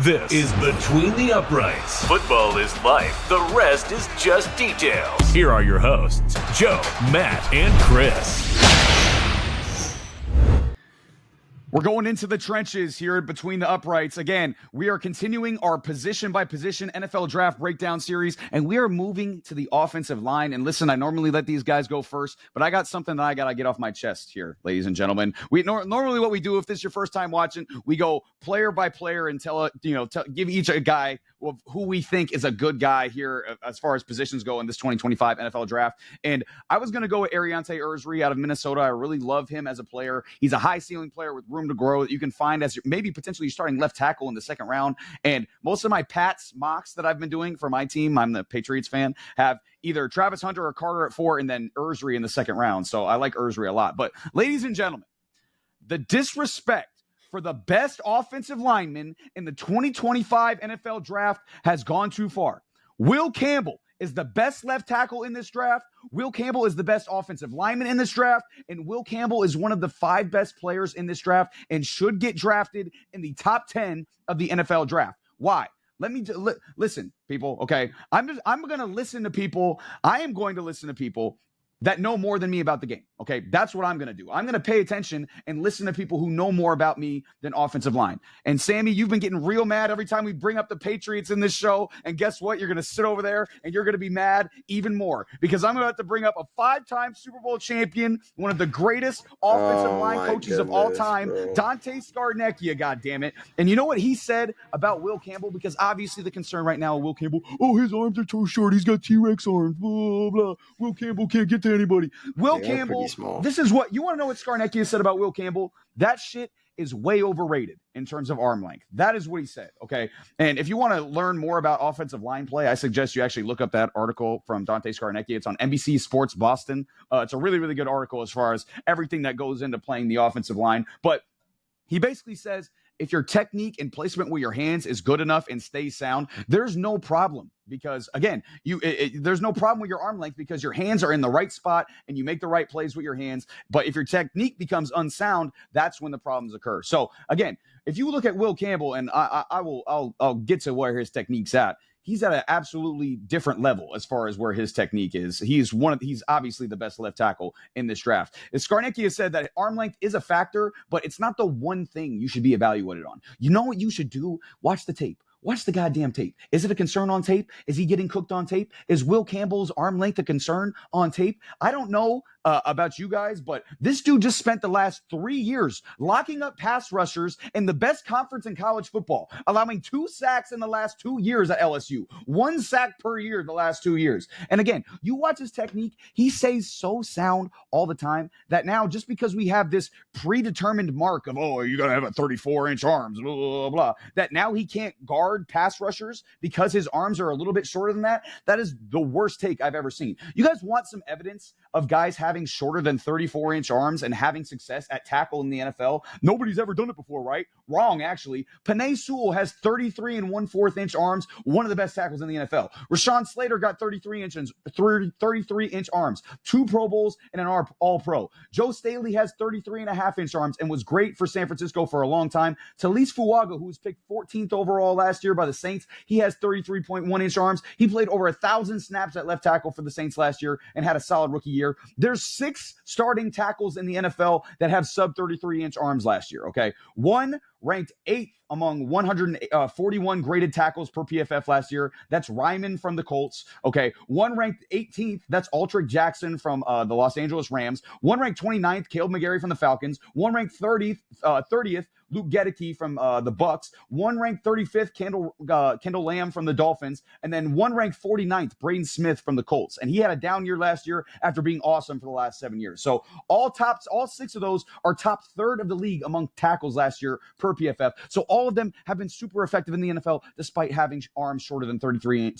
This is Between the Uprights. Football is life. The rest is just details. Here are your hosts, Joe, Matt, and Chris. We're going into the trenches here at Between the Uprights. Again, we are continuing our position-by-position NFL draft breakdown series, and we are moving to the offensive line. And listen, I normally let these guys go first, but I got something that I got to get off my chest here, ladies and gentlemen. We normally what we do, if this is your first time watching, we go player by player and give each a guy who we think is a good guy here as far as positions go in this 2025 NFL draft. And I was going to go with Aireontae Ersery out of Minnesota. I really love him as a player. He's a high-ceiling player with room to grow that you can find as maybe potentially starting left tackle in the second round. And most of my Pats mocks that I've been doing for my team, I'm the Patriots fan, have either Travis Hunter or Carter at 4 and then Ersery in the second round. So I like Ersery a lot. But ladies and gentlemen, the disrespect for the best offensive lineman in the 2025 NFL draft has gone too far. Will Campbell is the best left tackle in this draft. Will Campbell is the best offensive lineman in this draft. And Will Campbell is one of the 5 best players in this draft and should get drafted in the top 10 of the NFL draft. Why? Let me listen, people. Okay. I'm going to listen to people. I am going to listen to people that know more than me about the game. Okay, that's what I'm going to do. I'm going to pay attention and listen to people who know more about me than offensive line. And Sammy, you've been getting real mad every time we bring up the Patriots in this show. And guess what? You're going to sit over there and you're going to be mad even more because I'm about to bring up a 5-time Super Bowl champion, one of the greatest offensive line coaches of all time, bro. Dante Scarnecchia, goddammit. And you know what he said about Will Campbell? Because obviously the concern right now, Will Campbell, his arms are too short. He's got T-Rex arms, blah, blah. Will Campbell can't get to anybody. Will Campbell, this is what you want to know what Scarnecchia said about Will Campbell. That shit is way overrated in terms of arm length. That is what he said. Okay. And if you want to learn more about offensive line play, I suggest you actually look up that article from Dante Scarnecchia. It's on NBC Sports Boston. It's a really, really good article as far as everything that goes into playing the offensive line. But he basically says, if your technique and placement with your hands is good enough and stays sound, there's no problem. Because again, there's no problem with your arm length because your hands are in the right spot and you make the right plays with your hands. But if your technique becomes unsound, that's when the problems occur. So again, if you look at Will Campbell, and I'll get to where his technique's at. He's at an absolutely different level as far as where his technique is. He's obviously the best left tackle in this draft. Scarnecchia said that arm length is a factor, but it's not the one thing you should be evaluated on. You know what you should do? Watch the tape. Watch the goddamn tape. Is it a concern on tape? Is he getting cooked on tape? Is Will Campbell's arm length a concern on tape? I don't know about you guys, but this dude just spent the last 3 years locking up pass rushers in the best conference in college football, allowing 2 sacks in the last 2 years at LSU. 1 sack per year the last 2 years. And again, you watch his technique, he stays so sound all the time that now just because we have this predetermined mark of, you got to have a 34-inch arms, blah, blah, blah, that now he can't guard pass rushers because his arms are a little bit shorter than that. That is the worst take I've ever seen. You guys want some evidence of guys having shorter than 34-inch arms and having success at tackle in the NFL? Nobody's ever done it before, right? Wrong, actually. Penei Sewell has 33 and 1/4-inch arms, one of the best tackles in the NFL. Rashawn Slater got 33-inch arms, 2 Pro Bowls and an All-Pro. Joe Staley has 33.5-inch arms and was great for San Francisco for a long time. Talise Fuaga, who was picked 14th overall last year by the Saints, he has 33.1-inch arms. He played over 1,000 snaps at left tackle for the Saints last year and had a solid rookie year. There's 6 starting tackles in the NFL that have sub 33-inch arms last year, okay? One ranked 8th among 141 graded tackles per PFF last year. That's Ryman from the Colts, okay? One ranked 18th. That's Aldrick Jackson from the Los Angeles Rams. One ranked 29th, Caleb McGarry from the Falcons. One ranked 30th, Luke Gedeke from the Bucks. One ranked 35th, Kendall Lamb from the Dolphins. And then one ranked 49th, Braden Smith from the Colts. And he had a down year last year after being awesome for the last 7 years. So all 6 of those are top third of the league among tackles last year per PFF. So all of them have been super effective in the NFL despite having arms shorter than 33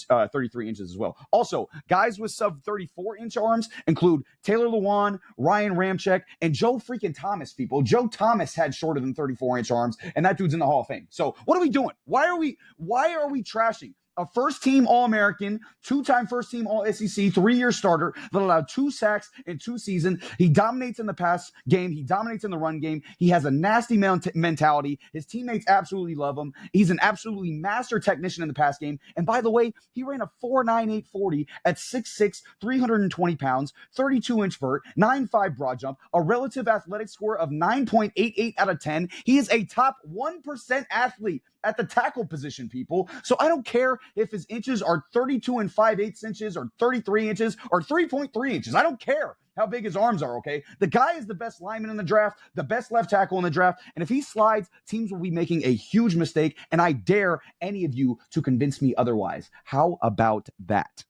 inches as well. Also, guys with sub 34-inch arms include Taylor Lewan, Ryan Ramczyk, and Joe freaking Thomas, people. Joe Thomas had shorter than 34-inch arms, and that dude's in the Hall of Fame. So what are we doing? Why are we trashing a first-team All-American, two-time first-team All-SEC, 3-year starter that allowed 2 sacks in 2 seasons. He dominates in the pass game. He dominates in the run game. He has a nasty mentality. His teammates absolutely love him. He's an absolutely master technician in the pass game. And by the way, he ran a 4.98 40 at 6'6", 320 pounds, 32-inch vert, 9.5 broad jump, a relative athletic score of 9.88 out of 10. He is a top 1% athlete at the tackle position, people. So I don't care if his inches are 32 and 5/8 inches or 33 inches or 3.3 inches. I don't care how big his arms are, okay? The guy is the best lineman in the draft, the best left tackle in the draft, and if he slides, teams will be making a huge mistake, and I dare any of you to convince me otherwise. How about that?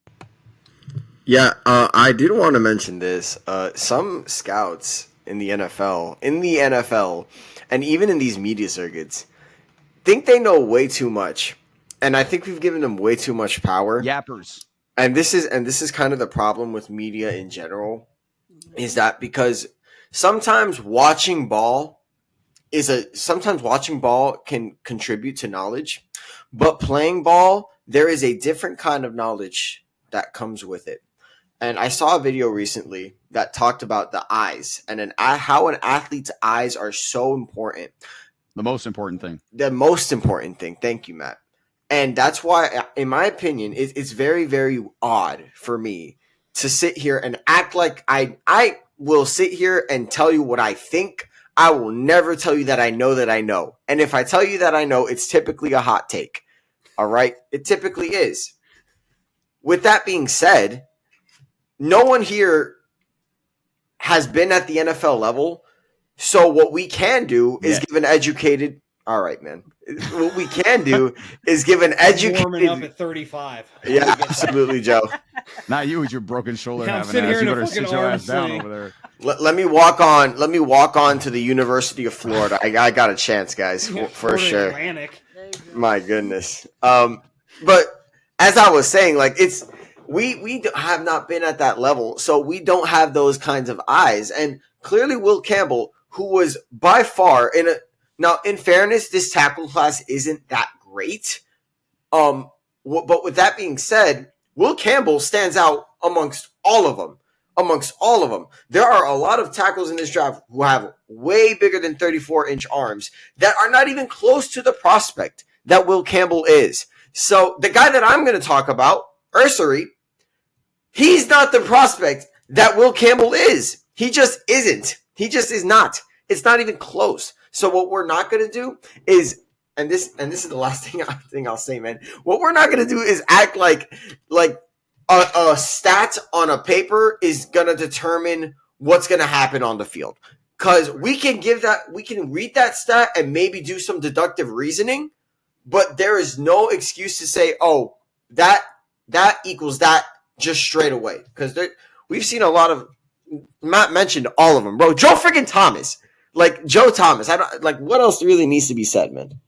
Yeah, I did want to mention this. Some scouts in the NFL, and even in these media circuits, think they know way too much, and I think we've given them way too much power. Yappers. And this is kind of the problem with media in general, is that because sometimes watching ball can contribute to knowledge, but playing ball, there is a different kind of knowledge that comes with it. And I saw a video recently that talked about the eyes and how an athlete's eyes are so important. The most important thing. The most important thing. Thank you, Matt. And that's why, in my opinion, it's very, very odd for me to sit here and act like I will sit here and tell you what I think. I will never tell you that I know that I know. And if I tell you that I know, it's typically a hot take. All right? It typically is. With that being said, no one here has been at the NFL level. So what we can do is give an educated. All right, man. What we can do is give an educated. Warming up at 35. Yeah, absolutely, Joe. Not you with your broken shoulder. Yeah, I'm having sitting ass. here in You a better fucking sit your arm ass down sling. over there. Let me walk on. Let me walk on to the University of Florida. I got a chance, guys, for Florida sure. Atlantic. My goodness. But as I was saying, like we have not been at that level, so we don't have those kinds of eyes. And clearly, Will Campbell, who was by far now, in fairness, this tackle class isn't that great. But with that being said, Will Campbell stands out amongst all of them. There are a lot of tackles in this draft who have way bigger than 34-inch arms that are not even close to the prospect that Will Campbell is. So the guy that I'm going to talk about, Ersery, he's not the prospect that Will Campbell is. He just isn't. He just is not. It's not even close. So what we're not going to do is, and this is the last thing I'll say, man. What we're not going to do is act like a stat on a paper is going to determine what's going to happen on the field. Because we can read that stat and maybe do some deductive reasoning, but there is no excuse to say, oh, that equals that just straight away. Because we've seen a lot of, Matt mentioned all of them, bro. Joe freaking Thomas. Like Joe Thomas. What else really needs to be said, man?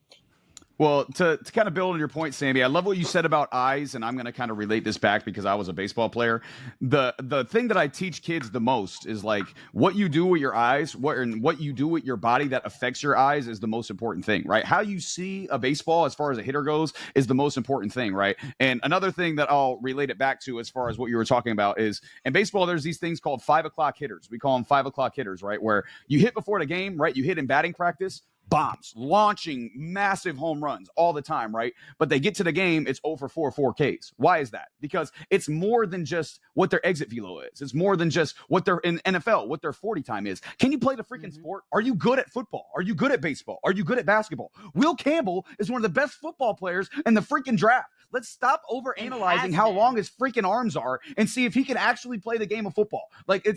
Well, to kind of build on your point, Sammy, I love what you said about eyes, and I'm going to kind of relate this back because I was a baseball player. The thing that I teach kids the most is like what you do with your eyes, what you do with your body that affects your eyes is the most important thing, right? How you see a baseball as far as a hitter goes is the most important thing, right? And another thing that I'll relate it back to as far as what you were talking about is in baseball, there's these things called 5 o'clock hitters. We call them 5 o'clock hitters, right? Where you hit before the game, right? You hit in batting practice. Bombs, launching massive home runs all the time, right? But they get to the game, it's 0 for 4 Ks. Why is that? Because it's more than just what their exit velo is. It's more than just what their in NFL, what their 40 time is. Can you play the freaking sport? Are you good at football? Are you good at baseball? Are you good at basketball? Will Campbell is one of the best football players in the freaking draft. Let's stop over analyzing how long his freaking arms are and see if he can actually play the game of football. Like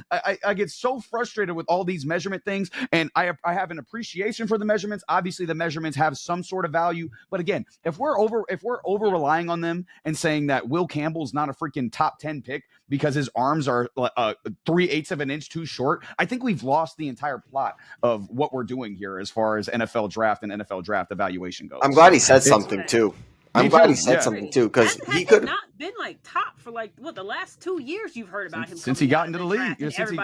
I get so frustrated with all these measurement things, and I have an appreciation for the measurements. Obviously, the measurements have some sort of value, but again, if we're over relying on them and saying that Will Campbell's not a freaking top 10 pick because his arms are 3/8 of an inch too short, I think we've lost the entire plot of what we're doing here as far as NFL draft and NFL draft evaluation goes. I'm glad he said something too. I'm glad he said something too, because he could not been like top for like the last 2 years. You've heard about him since he got into the league,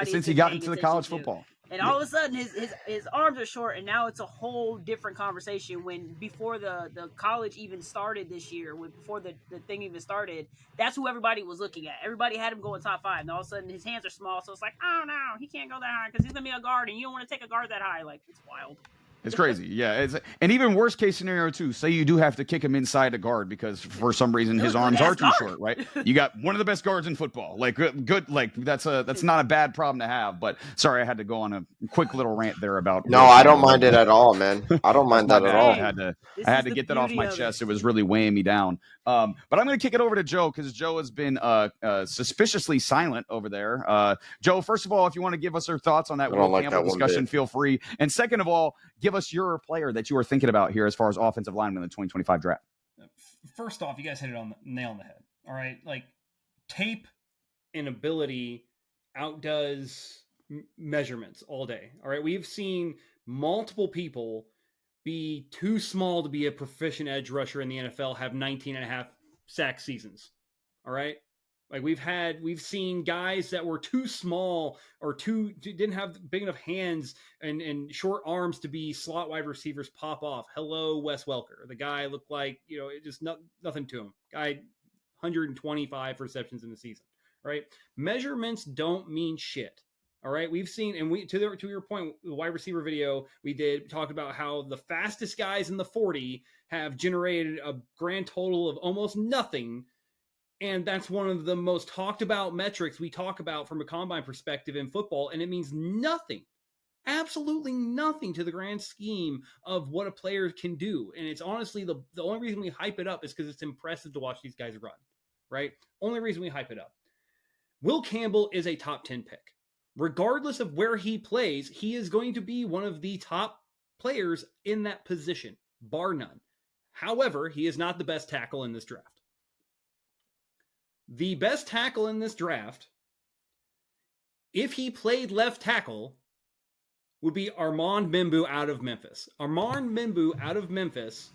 since he got into the college football. And all of a sudden, his arms are short, and now it's a whole different conversation. When before the college even started this year, before the thing even started, that's who everybody was looking at. Everybody had him going top 5, and all of a sudden his hands are small, so it's like, oh no, he can't go that high because he's gonna be a guard, and you don't want to take a guard that high. Like, it's wild. It's crazy. Yeah. And even worst case scenario too, say you do have to kick him inside a guard because for some reason his arms are too short, right? You got one of the best guards in football. Like good like that's not a bad problem to have. But sorry, I had to go on a quick little rant there about. No, I don't mind it at all, man. I don't mind that at all. I had to get that off my chest. It was really weighing me down. But I'm going to kick it over to Joe because Joe has been suspiciously silent over there. Joe, first of all, if you want to give us your thoughts on that Will Campbell discussion, feel free. And second of all, give us your player that you were thinking about here as far as offensive lineman in the 2025 draft. First off, you guys hit it on the nail on the head. All right. Like, tape and ability outdoes measurements all day. All right. We've seen multiple people be too small to be a proficient edge rusher in the NFL, have 19 and a half sack seasons. All right. Like we've seen guys that were too small or didn't have big enough hands and short arms to be slot wide receivers pop off. Hello, Wes Welker. The guy looked like, it just nothing to him. Guy, 125 receptions in the season, right? Measurements don't mean shit. All right. We've seen, and to your point, the wide receiver video we talked about how the fastest guys in the 40 have generated a grand total of almost nothing. And that's one of the most talked about metrics we talk about from a combine perspective in football. And it means nothing, absolutely nothing to the grand scheme of what a player can do. And it's honestly the only reason we hype it up is because it's impressive to watch these guys run, right? Only reason we hype it up. Will Campbell is a top 10 pick. Regardless of where he plays, he is going to be one of the top players in that position, bar none. However, he is not the best tackle in this draft. The best tackle in this draft, if he played left tackle, would be Armand Membou out of Memphis. Armand Membou out of Memphis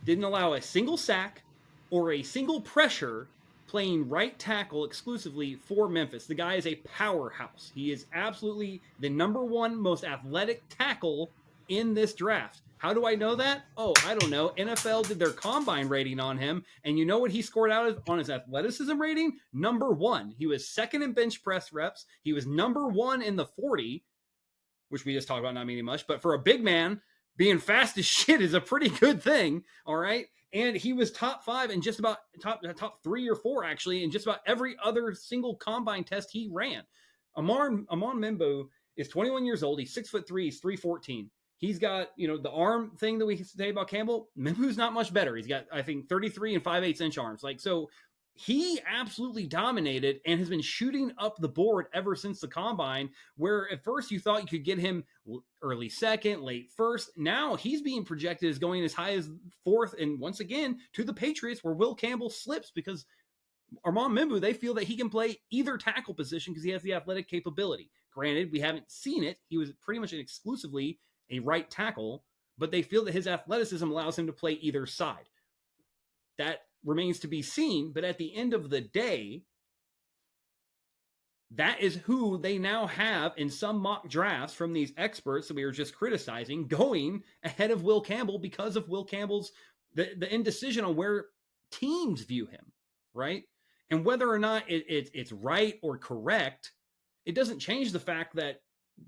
didn't allow a single sack or a single pressure playing right tackle exclusively for Memphis. The guy is a powerhouse. He is absolutely the number one most athletic tackle in this draft. How do I know that? Oh, I don't know. NFL did their combine rating on him, and you know what he scored out on his athleticism rating? Number 1. He was second in bench press reps. He was number 1 in the 40, which we just talked about not meaning much, but for a big man, being fast as shit is a pretty good thing, all right? And he was top 5 and just about top 3 or 4, actually, in just about every other single combine test he ran. Armand Membou is 21 years old. He's 6'3", he's 314. He's got, the arm thing that we say about Campbell. Membou's not much better. He's got, I think, 33 and 5/8 inch arms. So he absolutely dominated and has been shooting up the board ever since the combine, where at first you thought you could get him early second, late first. Now he's being projected as going as high as 4th. And once again, to the Patriots, where Will Campbell slips because Armand Membou, they feel that he can play either tackle position because he has the athletic capability. Granted, we haven't seen it. He was pretty much exclusively a right tackle, but they feel that his athleticism allows him to play either side. That remains to be seen, but at the end of the day, that is who they now have in some mock drafts from these experts that we were just criticizing going ahead of Will Campbell because of Will Campbell's the indecision on where teams view him, right? And whether or not it's right or correct, it doesn't change the fact that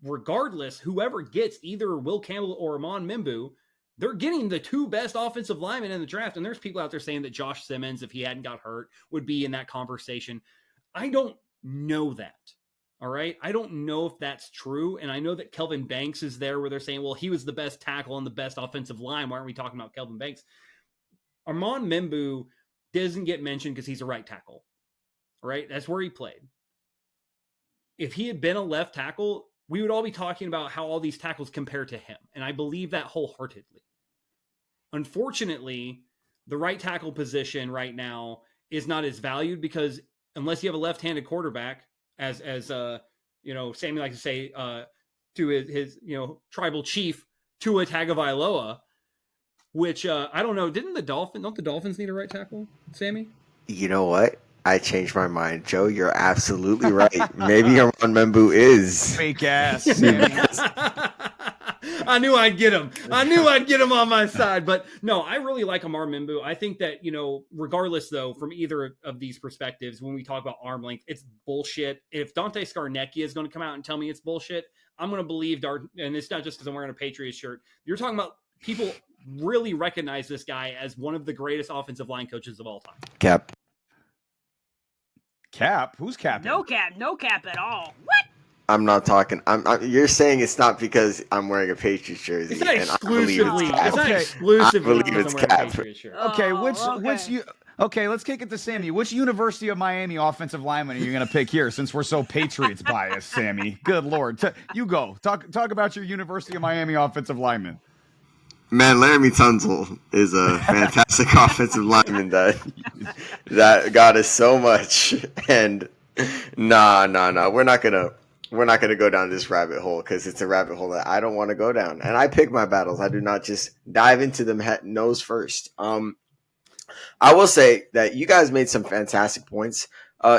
regardless, whoever gets either Will Campbell or Armand Membou, they're getting the 2 best offensive linemen in the draft. And there's people out there saying that Josh Simmons, if he hadn't got hurt, would be in that conversation. I don't know that. All right. I don't know if that's true. And I know that Kelvin Banks is there where they're saying, well, he was the best tackle and the best offensive line. Why aren't we talking about Kelvin Banks? Armand Membou doesn't get mentioned because he's a right tackle. All right. That's where he played. If he had been a left tackle, we would all be talking about how all these tackles compare to him. And I believe that wholeheartedly. Unfortunately, the right tackle position right now is not as valued because unless you have a left-handed quarterback, as Sammy likes to say to his tribal chief, Tua Tagovailoa, which I don't know, don't the Dolphins need a right tackle, Sammy? You know what? I changed my mind. Joe, you're absolutely right. Maybe Armand Membou is. Fake ass, Sammy. I knew I'd get him. I knew I'd get him on my side. But no, I really like Armand Membou. I think that, regardless, though, from either of these perspectives, when we talk about arm length, it's bullshit. If Dante Scarnecchia is going to come out and tell me it's bullshit, I'm going to believe and it's not just because I'm wearing a Patriots shirt. You're talking about people really recognize this guy as one of the greatest offensive line coaches of all time. Cap. Cap? Who's capping? No cap at all. What? I'm not talking. You're saying it's not because I'm wearing a Patriots jersey. It's not exclusively. I believe it's Cap. Okay, Okay, let's kick it to Sammy. Which University of Miami offensive lineman are you going to pick here since we're so Patriots biased, Sammy? Good Lord. You go. Talk about your University of Miami offensive lineman. Man, Laramie Tunsil is a fantastic offensive lineman that got us so much. And nah. We're not gonna go down this rabbit hole because it's a rabbit hole that I don't want to go down. And I pick my battles. I do not just dive into them nose first. I will say that you guys made some fantastic points.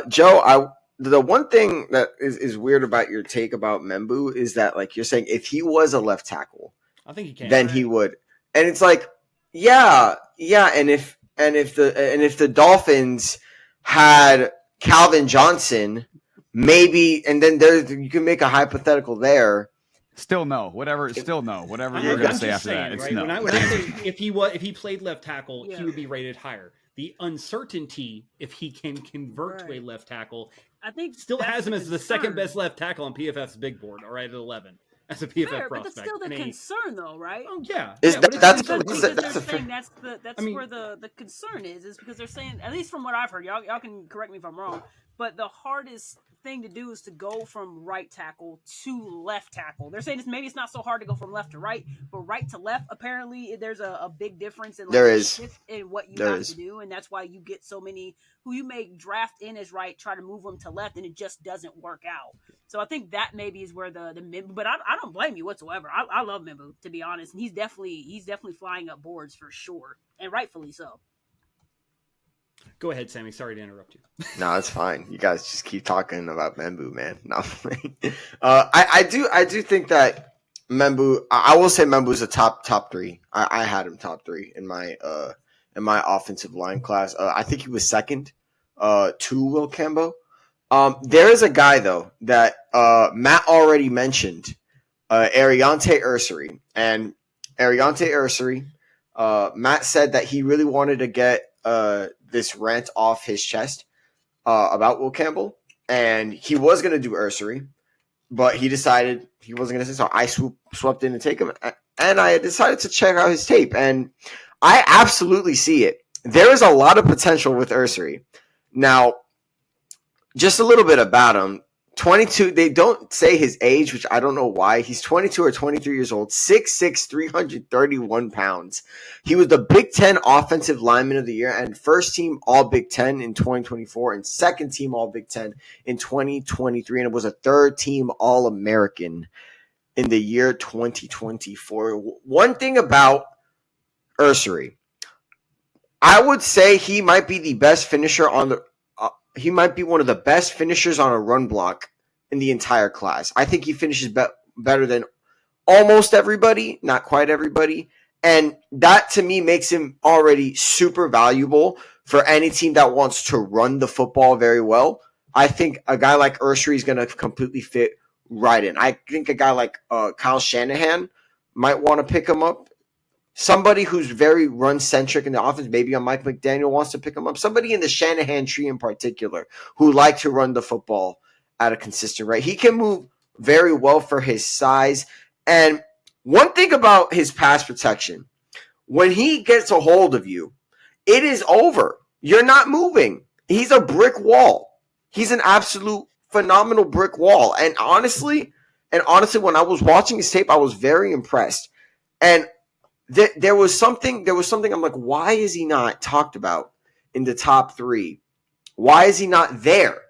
Joe, the one thing that is weird about your take about Membou is that, like, you're saying if he was a left tackle, I think he can. then he would. And it's like, yeah. And if the Dolphins had Calvin Johnson, maybe, and then you can make a hypothetical there. Still no. Whatever you're going to say after that. It's right? no. When I say if he played left tackle, he would be rated higher. The uncertainty if he can convert to a left tackle, I think still has him as the second best left tackle on PFF's big board. All right, at 11 as a PFF prospect. But that's still the concern, though, right? Oh yeah. That's where the concern is because they're saying, at least from what I've heard, y'all can correct me if I'm wrong, but the hardest thing to do is to go from right tackle to left tackle. They're saying maybe it's not so hard to go from left to right, but right to left, apparently there's a big difference in in what you have to do, and that's why you get so many who you may draft in as right, try to move them to left, and it just doesn't work out. So I think that maybe is where the Membou, but I don't blame you whatsoever. I love Membou, to be honest, and he's definitely flying up boards for sure, and rightfully so. Go ahead, Sammy. Sorry to interrupt you. No, it's fine. You guys just keep talking about Membou, man. No, I do think that Membou. I will say Membou is a top three. I had him top three in my offensive line class. I think he was second to Will Campbell. There is a guy though that Matt already mentioned, Aireontae Ersery, and Aireontae Ersery. Matt said that he really wanted to get this rant off his chest about Will Campbell, and he was going to do Ersery, but he decided he wasn't going to say so. I swept in to take him, and I decided to check out his tape, and I absolutely see it. There is a lot of potential with Ersery. Now, just a little bit about him. 22, they don't say his age, which I don't know why. He's 22 or 23 years old, 6'6", 331 pounds. He was the Big Ten Offensive Lineman of the Year and first team All Big Ten in 2024 and second team All Big Ten in 2023. And it was a third team All American in the year 2024. One thing about Ersery, I would say he might be the best finisher he might be one of the best finishers on a run block in the entire class. I think he finishes better than almost everybody, not quite everybody. And that, to me, makes him already super valuable for any team that wants to run the football very well. I think a guy like Ersery is going to completely fit right in. I think a guy like Kyle Shanahan might want to pick him up. Somebody who's very run-centric in the offense, maybe a Mike McDaniel wants to pick him up. Somebody in the Shanahan tree in particular who like to run the football at a consistent rate. He can move very well for his size. And one thing about his pass protection, when he gets a hold of you, it is over. You're not moving. He's a brick wall. He's an absolute phenomenal brick wall. And honestly, when I was watching his tape, I was very impressed. And there was something I'm like, why is he not talked about in the top three? Why is he not there?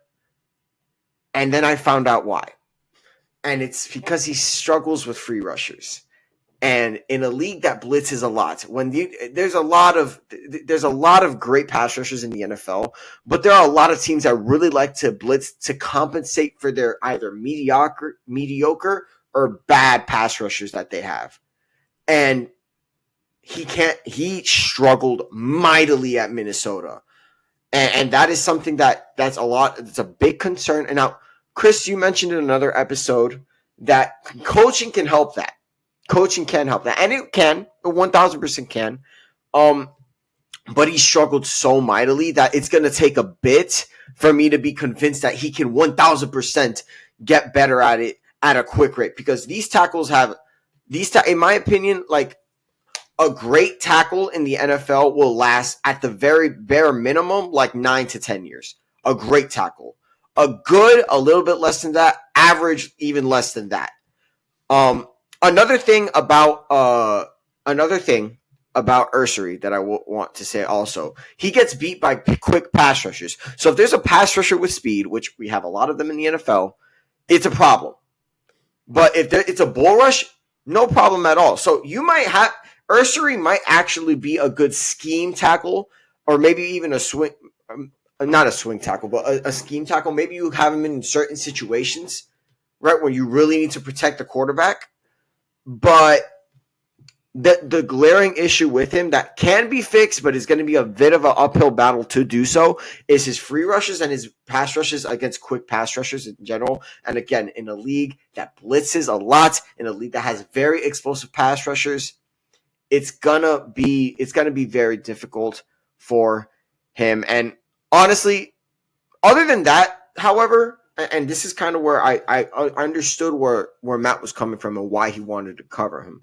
And then I found out why. And it's because he struggles with free rushers. And in a league that blitzes a lot, there's a lot of great pass rushers in the NFL, but there are a lot of teams that really like to blitz to compensate for their either mediocre or bad pass rushers that they have. And he struggled mightily at Minnesota. And that is something that's a big concern. And now, Chris, you mentioned in another episode that coaching can help that. Coaching can help that. And it 1000% can. But he struggled so mightily that it's going to take a bit for me to be convinced that he can 1000% get better at it at a quick rate. Because these tackles in my opinion, like, a great tackle in the NFL will last at the very bare minimum like 9 to 10 years. A great tackle. A little bit less than that. Average, even less than that. Another thing about Ersery that I want to say also, he gets beat by quick pass rushers. So if there's a pass rusher with speed, which we have a lot of them in the NFL, it's a problem. But if it's a bull rush, no problem at all. So Ersery might actually be a good scheme tackle, or maybe even a swing, not a swing tackle, but a scheme tackle. Maybe you have him in certain situations, right, where you really need to protect the quarterback. But the glaring issue with him that can be fixed, but is going to be a bit of an uphill battle to do so, is his free rushes and his pass rushes against quick pass rushers in general. And again, in a league that blitzes a lot, in a league that has very explosive pass rushers, it's gonna be very difficult for him. And honestly, other than that, however, and this is kind of where I understood where Matt was coming from and why he wanted to cover him.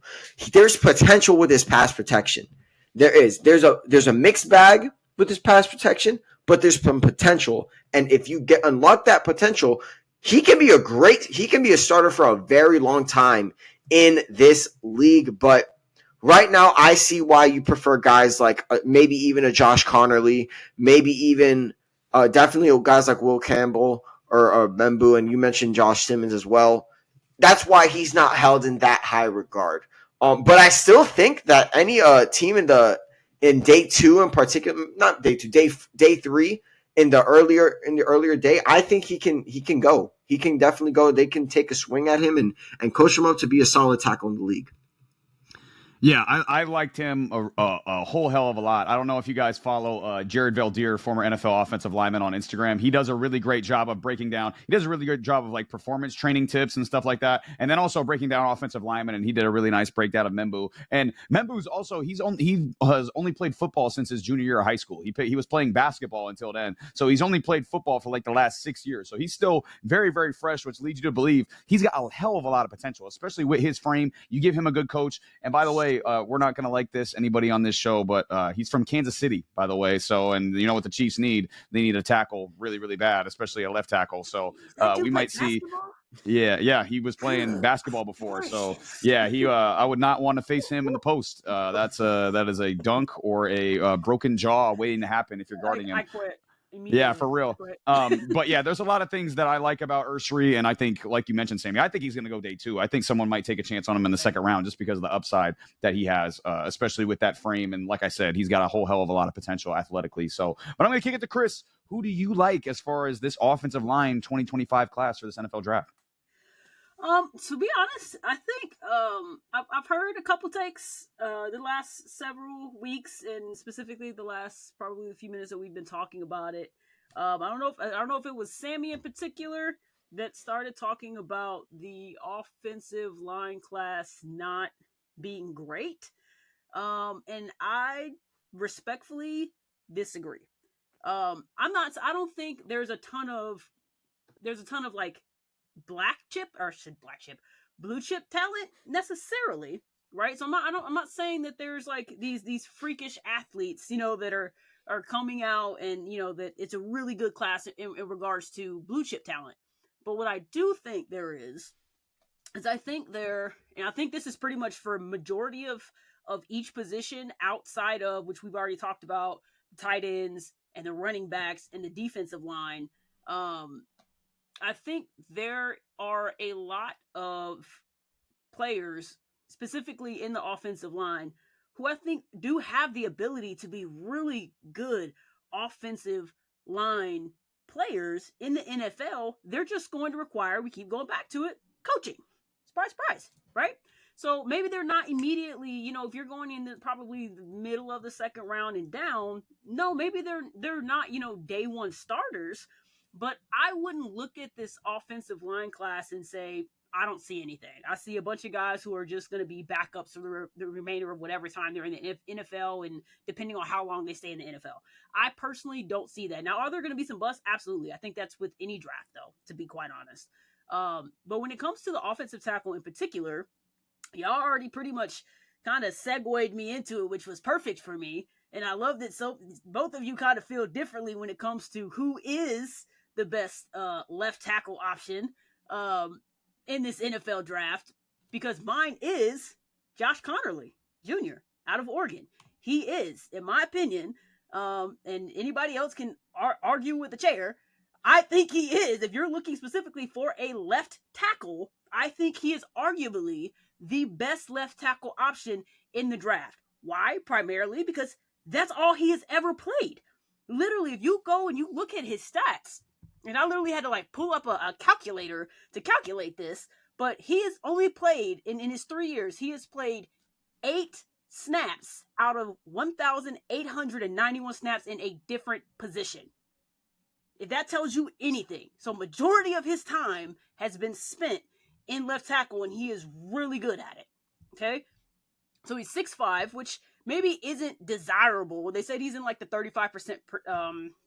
There's potential with his pass protection. There's a mixed bag with his pass protection, but there's some potential. And if you unlock that potential, he can be a starter for a very long time in this league. But right now, I see why you prefer guys like maybe even a Josh Conerly, maybe even definitely guys like Will Campbell or Membou, and you mentioned Josh Simmons as well. That's why he's not held in that high regard. But I still think that any team in day 2 in particular, not day 2, day 3 in the earlier day, I think he can go. He can definitely go. They can take a swing at him and coach him up to be a solid tackle in the league. Yeah, I liked him a whole hell of a lot. I don't know if you guys follow Jared Valdir, former NFL offensive lineman, on Instagram. He does a really great job of breaking down. He does a really good job of like performance training tips and stuff like that, and then also breaking down offensive linemen. And he did a really nice breakdown of Membou. And Membou's also he has only played football since his junior year of high school. He was playing basketball until then, so he's only played football for like the last 6 years. So he's still very, very fresh, which leads you to believe he's got a hell of a lot of potential, especially with his frame. You give him a good coach, and by the way. We're not going to like this, anybody on this show, but he's from Kansas City, by the way. So, and you know what the Chiefs need? They need a tackle really, really bad, especially a left tackle. So we might see. Yeah, he was playing basketball before. So yeah, I would not want to face him in the post. That is a dunk or a broken jaw waiting to happen if you're guarding him. I quit. Yeah, for real. But yeah, there's a lot of things that I like about Ersery, and I think, like you mentioned, Sammy, I think he's going to go day 2. I think someone might take a chance on him in the second round just because of the upside that he has, especially with that frame. And like I said, he's got a whole hell of a lot of potential athletically. So, but I'm going to kick it to Chris. Who do you like as far as this offensive line 2025 class for this NFL draft? To be honest, I think I've heard a couple takes the last several weeks, and specifically the last probably a few minutes that we've been talking about it. I don't know if it was Sammy in particular that started talking about the offensive line class not being great, and I respectfully disagree. I don't think there's a ton of like blue chip talent necessarily, right? So I'm not saying that there's like these freakish athletes, that are coming out, and that it's a really good class in regards to blue chip talent. But what I do think there is I think and I think this is pretty much for a majority of each position outside of, which we've already talked about, tight ends and the running backs and the defensive line. I think there are a lot of players specifically in the offensive line, who I think do have the ability to be really good offensive line players in the NFL. They're just going to require, we keep going back to it, coaching. Surprise, surprise, right? So maybe they're not immediately, if you're going in probably the middle of the second round and down, no, maybe they're not, day one starters. But I wouldn't look at this offensive line class and say, I don't see anything. I see a bunch of guys who are just going to be backups for the remainder of whatever time they're in the NFL, and depending on how long they stay in the NFL. I personally don't see that. Now, are there going to be some busts? Absolutely. I think that's with any draft, though, to be quite honest. But when it comes to the offensive tackle in particular, y'all already pretty much kind of segued me into it, which was perfect for me. And I love that both of you kind of feel differently when it comes to who is the best left tackle option in this NFL draft, because mine is Josh Conerly Jr. out of Oregon. He is, in my opinion, and anybody else can argue with the chair, I think he is. If you're looking specifically for a left tackle, I think he is arguably the best left tackle option in the draft. Why? Primarily because that's all he has ever played. Literally, if you go and you look at his stats, and I literally had to pull up a calculator to calculate this, but he has only played, in his 3 years, he has played 8 snaps out of 1,891 snaps in a different position. If that tells you anything. So majority of his time has been spent in left tackle, and he is really good at it. Okay? So he's 6'5", which maybe isn't desirable. They said he's in the 35%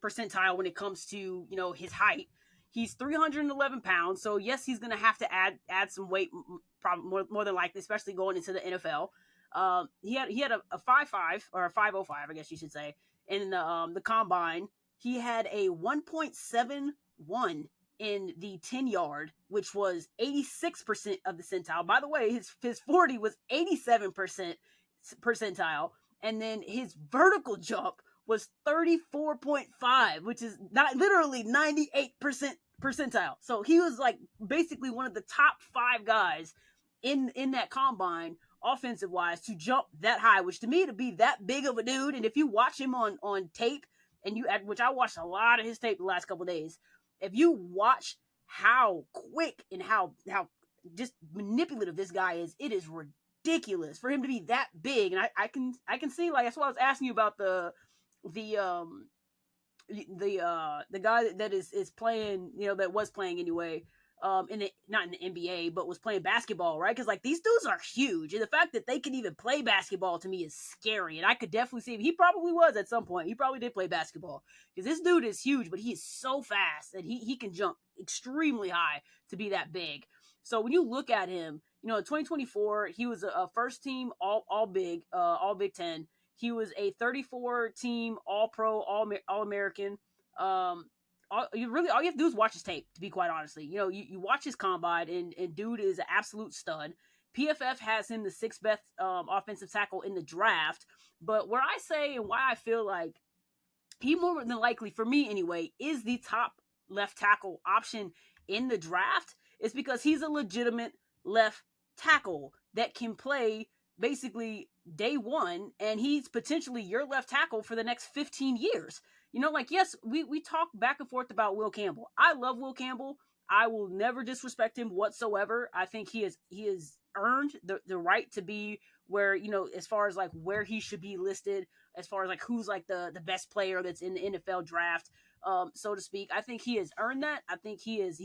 percentile when it comes to, his height. He's 311 pounds. So yes, he's going to have to add some weight, probably more than likely, especially going into the NFL. He had a 5'5", or a 5'05", I guess you should say, in the combine. He had a 1.71 in the 10-yard, which was 86% of the centile. By the way, his 40 was 87% percentile. And then his vertical jump was 34.5, which is not literally 98% percentile. So he was basically one of the top 5 guys in that combine, offensive wise, to jump that high, which to me, to be that big of a dude. And if you watch him on tape, which I watched a lot of his tape the last couple of days, if you watch how quick and how just manipulative this guy is, it is ridiculous for him to be that big. And I can see, that's why I was asking you about the guy that is playing, that was playing anyway, not in the NBA, but was playing basketball, right? Because these dudes are huge, and the fact that they can even play basketball to me is scary. And I could definitely see him. He probably was at some point. He probably did play basketball, because this dude is huge, but he is so fast that he can jump extremely high to be that big. So when you look at him, in 2024, he was a first team all Big Ten. He was a 34-team All Pro, All American. All you have to do is watch his tape, to be quite honestly. You watch his combine, and dude is an absolute stud. PFF has him the 6th best offensive tackle in the draft. But where I say, and why I feel like he more than likely, for me anyway, is the top left tackle option in the draft, is because he's a legitimate left tackle that can play basically day one, and he's potentially your left tackle for the next 15 years. Yes, we talk back and forth about Will Campbell. I love Will Campbell. I will never disrespect him whatsoever. I think he has earned the right to be where, as far as where he should be listed, as far as who's the best player that's in the NFL draft, so to speak. I think he has earned that. I think he is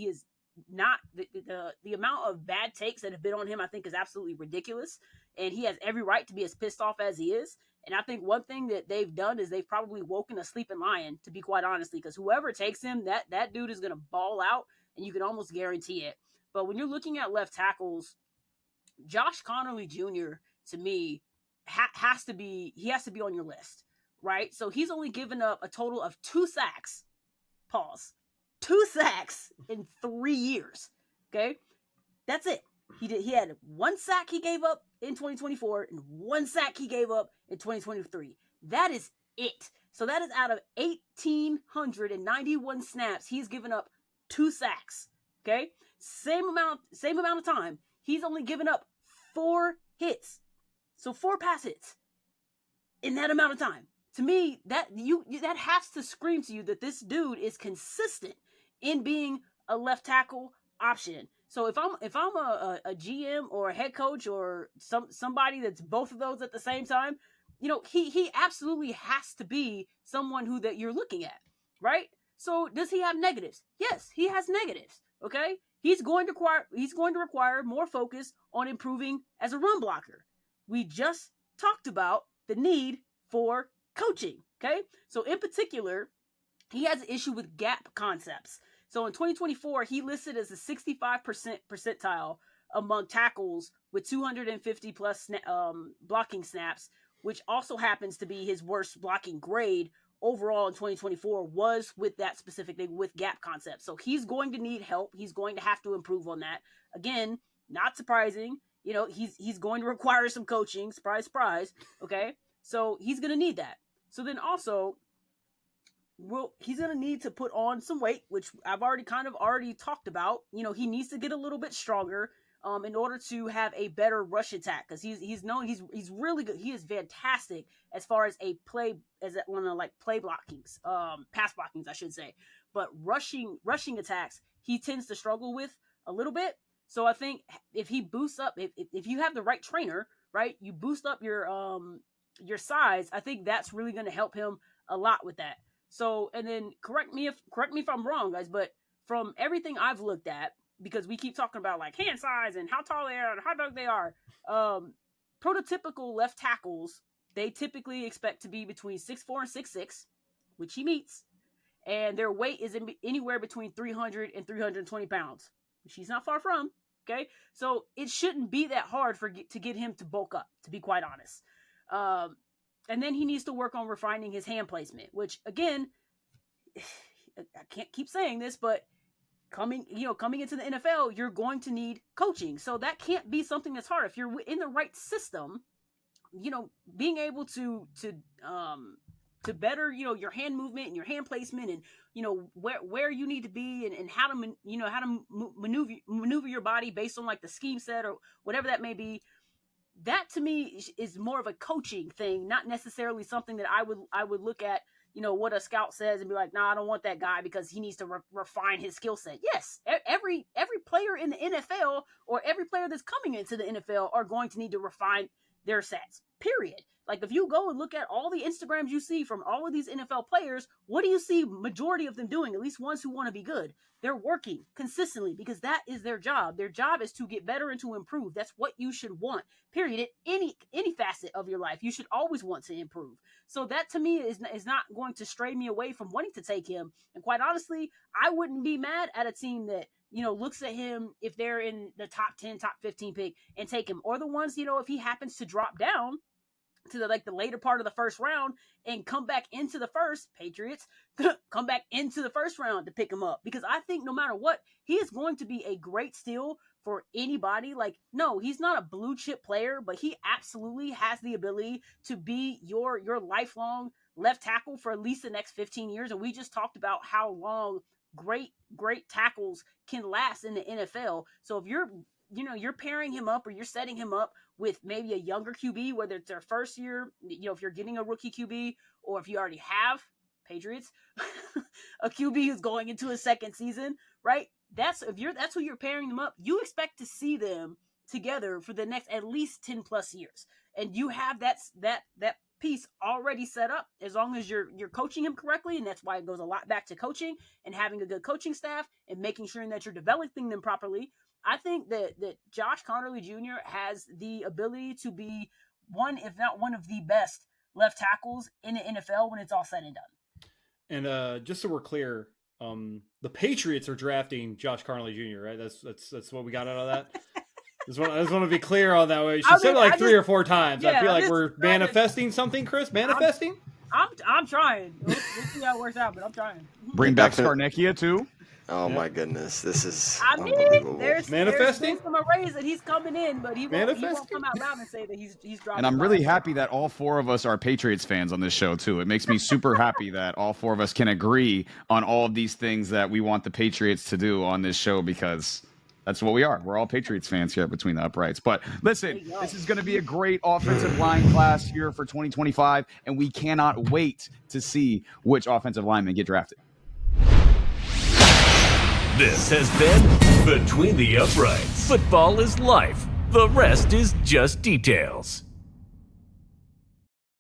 not the amount of bad takes that have been on him, I think, is absolutely ridiculous, and he has every right to be as pissed off as he is. And I think one thing that they've done is they've probably woken a sleeping lion, to be quite honestly, because whoever takes him, that dude is going to ball out, and you can almost guarantee it. But when you're looking at left tackles, Josh Conerly Jr., to me, has to be on your list, right? So he's only given up a total of 2 sacks. Pause. 2 sacks in 3 years. Okay, that's it. He had 1 sack he gave up in 2024 and 1 sack he gave up in 2023. That is it. So that is out of 1,891 snaps, he's given up 2 sacks. Okay, same amount of time. He's only given up 4 hits. So 4 pass hits in that amount of time. To me, that has to scream to you that this dude is consistent in being a left tackle option. So if I'm a GM or a head coach or somebody that's both of those at the same time, he absolutely has to be someone who that you're looking at, right? So does he have negatives? Yes, he has negatives. Okay, he's going to require more focus on improving as a run blocker. We just talked about the need for coaching. Okay, so in particular, he has an issue with gap concepts. So in 2024, he listed as a 65% percentile among tackles with 250 plus blocking snaps, which also happens to be his worst blocking grade overall in 2024 was with that specific thing with gap concepts. So he's going to need help. He's going to have to improve on that. Again, not surprising. He's going to require some coaching. Surprise, surprise. Okay, so he's going to need that. So then also, he's going to need to put on some weight, which I've already talked about. He needs to get a little bit stronger in order to have a better rush attack, because he's really good. He is fantastic as far as play blockings, pass blockings, I should say. But rushing attacks, he tends to struggle with a little bit. So I think if he boosts up, if you have the right trainer, right, you boost up your size, I think that's really going to help him a lot with that. So, and then correct me if I'm wrong, guys, but from everything I've looked at, because we keep talking about like hand size and how tall they are and how big they are, prototypical left tackles, they typically expect to be between 6'4" and 6'6", which he meets, and their weight is anywhere between 300 and 320 pounds, which he's not far from. Okay, so it shouldn't be that hard to get him to bulk up, to be quite honest. And then he needs to work on refining his hand placement, which again, I can't keep saying this, but coming into the NFL, you're going to need coaching. So that can't be something that's hard. If you're in the right system, being able to better, your hand movement and your hand placement and, where you need to be and how to maneuver your body based on like the scheme set or whatever that may be. That to me is more of a coaching thing, not necessarily something that I would look at, what a scout says and be like, nah, I don't want that guy because he needs to refine his skill set. Yes, every player in the NFL or every player that's coming into the NFL are going to need to refine their sets, period. Like if you go and look at all the Instagrams you see from all of these NFL players, what do you see majority of them doing? At least ones who want to be good. They're working consistently because that is their job. Their job is to get better and to improve. That's what you should want, period. At any facet of your life, you should always want to improve. So that to me is not going to stray me away from wanting to take him. And quite honestly, I wouldn't be mad at a team that, looks at him if they're in the top 10, top 15 pick and take him. Or the ones, if he happens to drop down to the later part of the first round and come back into the first, Patriots, come back into the first round to pick him up. Because I think no matter what, he is going to be a great steal for anybody. Like, no, he's not a blue chip player, but he absolutely has the ability to be your lifelong left tackle for at least the next 15 years. And we just talked about how long great tackles can last in the NFL. So if you're pairing him up or you're setting him up with maybe a younger QB, whether it's their first year, if you're getting a rookie QB, or if you already have, Patriots, a QB who's going into a second season, right? That's who you're pairing them up. You expect to see them together for the next at least 10 plus years. And you have that piece already set up as long as you're coaching him correctly. And that's why it goes a lot back to coaching and having a good coaching staff and making sure that you're developing them properly. I think that Josh Conerly Jr. has the ability to be one, if not one of the best left tackles in the NFL when it's all said and done. And just so we're clear, the Patriots are drafting Josh Conerly Jr., right? That's what we got out of that. I just want to be clear on that way. She said it like 3 or 4 times. Yeah, I feel like we're manifesting something, Chris. Manifesting? I'm trying. We'll see how it works out, but I'm trying. Bring back Scarnecchia too. Oh my goodness, this is unbelievable. There's manifesting some arrays that he's coming in, but he won't come out loud and say that he's dropping. And I'm really happy that all 4 of us are Patriots fans on this show too. It makes me super happy that all 4 of us can agree on all of these things that we want the Patriots to do on this show, because That's what we are. We're all Patriots fans here between the uprights. But listen, this is going to be a great offensive line class here for 2025, and we cannot wait to see which offensive linemen get drafted. This has been Between the Uprights. Football is life. The rest is just details.